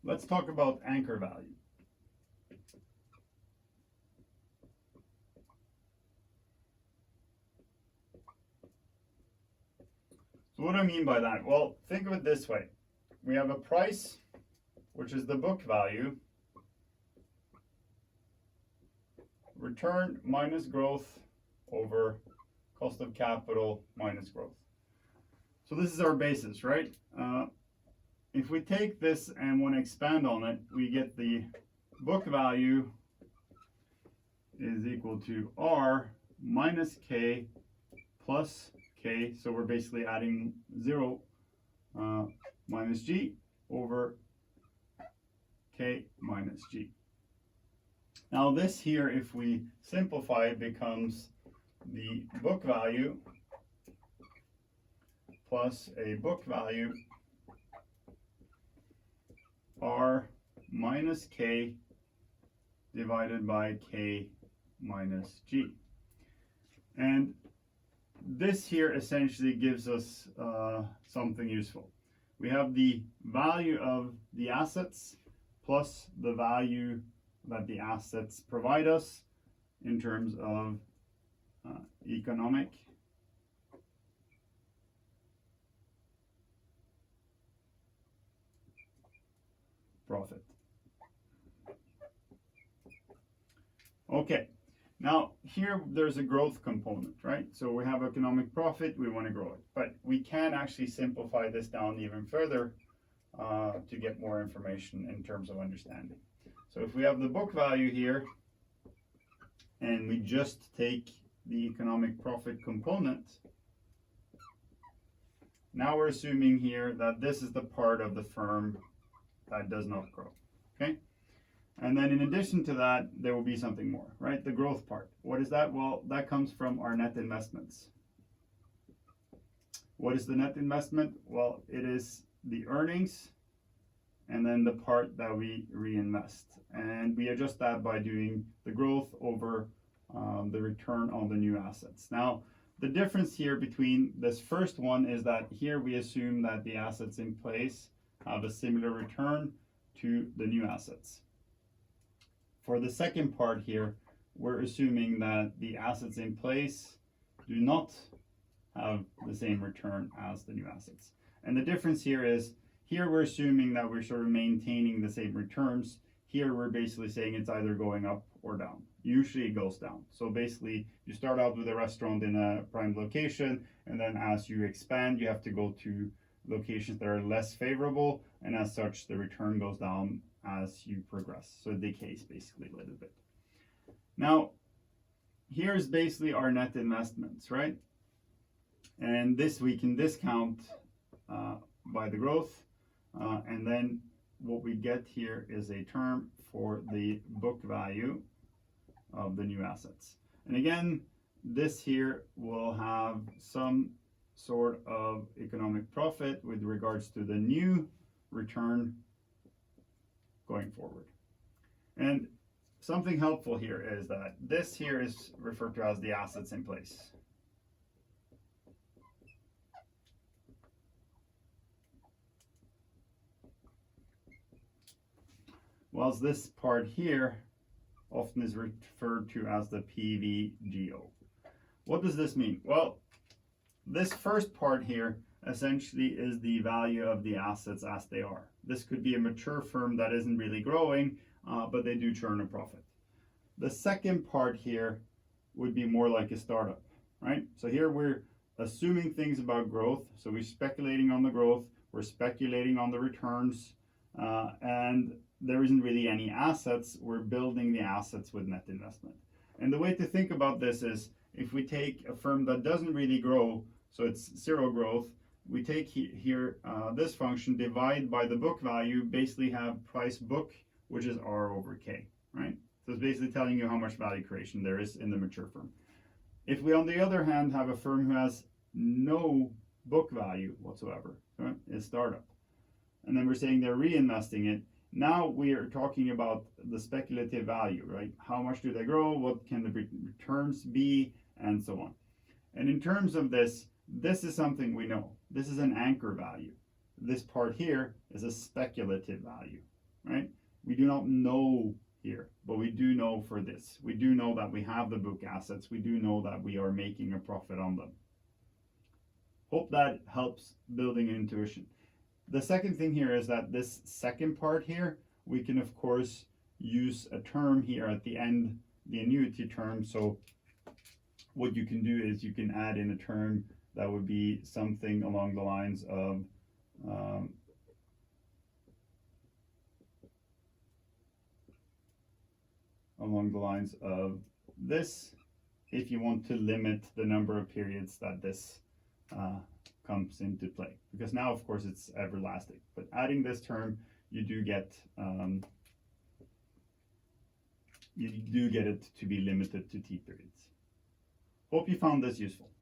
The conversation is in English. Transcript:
Let's talk about anchor value. So what do I mean by that? Well, think of it this way. We have a price, which is the book value, return minus growth over cost of capital minus growth. So this is our basis, right? If we take this and want to expand on it, we get the book value is equal to R minus K plus K. So we're basically adding 0 minus G over K minus G. Now this here, if we simplify, becomes the book value plus a book value R minus K divided by K minus G. And this here essentially gives us something useful. We have the value of the assets plus the value that the assets provide us in terms of economic profit. Okay, now here there's a growth component, right? So we have economic profit, we want to grow it, but we can actually simplify this down even further to get more information in terms of understanding. So if we have the book value here and we just take the economic profit component, now we're assuming here that this is the part of the firm that does not grow, okay? And then in addition to that, there will be something more, right? The growth part. What is that? Well, that comes from our net investments. What is the net investment? Well, it is the earnings and then the part that we reinvest. And we adjust that by doing the growth over the return on the new assets. Now, the difference here between this first one is that here we assume that the assets in place have a similar return to the new assets. For the second part here, we're assuming that the assets in place do not have the same return as the new assets. And the difference here is, here we're assuming that we're sort of maintaining the same returns. Here we're basically saying it's either going up or down. Usually it goes down. So basically you start out with a restaurant in a prime location, and then as you expand, you have to go to locations that are less favorable, and as such the return goes down as you progress. So it decays basically a little bit. Now here's basically our net investments, right? And this we can discount by the growth, and then what we get here is a term for the book value of the new assets. And again, this here will have some sort of economic profit with regards to the new return going forward. And something helpful here is that this here is referred to as the assets in place. Whilst this part here often is referred to as the PVGO. What does this mean? Well, this first part here essentially is the value of the assets as they are. This could be a mature firm that isn't really growing, but they do churn a profit. The second part here would be more like a startup, right? So here we're assuming things about growth. So we're speculating on the growth, we're speculating on the returns, and there isn't really any assets. We're building the assets with net investment. And the way to think about this is, if we take a firm that doesn't really grow, so it's zero growth, we take here this function, divide by the book value, basically have price book, which is R over K, right? So it's basically telling you how much value creation there is in the mature firm. If we, on the other hand, have a firm who has no book value whatsoever, right? It's startup, and then we're saying they're reinvesting it, now we are talking about the speculative value, right? How much do they grow? What can the returns be? And so on. And in terms of this, this is something we know. This is an anchor value. This part here is a speculative value, right? We do not know here, but we do know for this. We do know that we have the book assets. We do know that we are making a profit on them. Hope that helps building intuition. The second thing here is that this second part here, we can of course use a term here at the end, the annuity term. So what you can do is you can add in a term that would be something along the lines of this, if you want to limit the number of periods that this comes into play, because now of course it's everlasting, but adding this term you do get it to be limited to t periods. Hope you found this useful.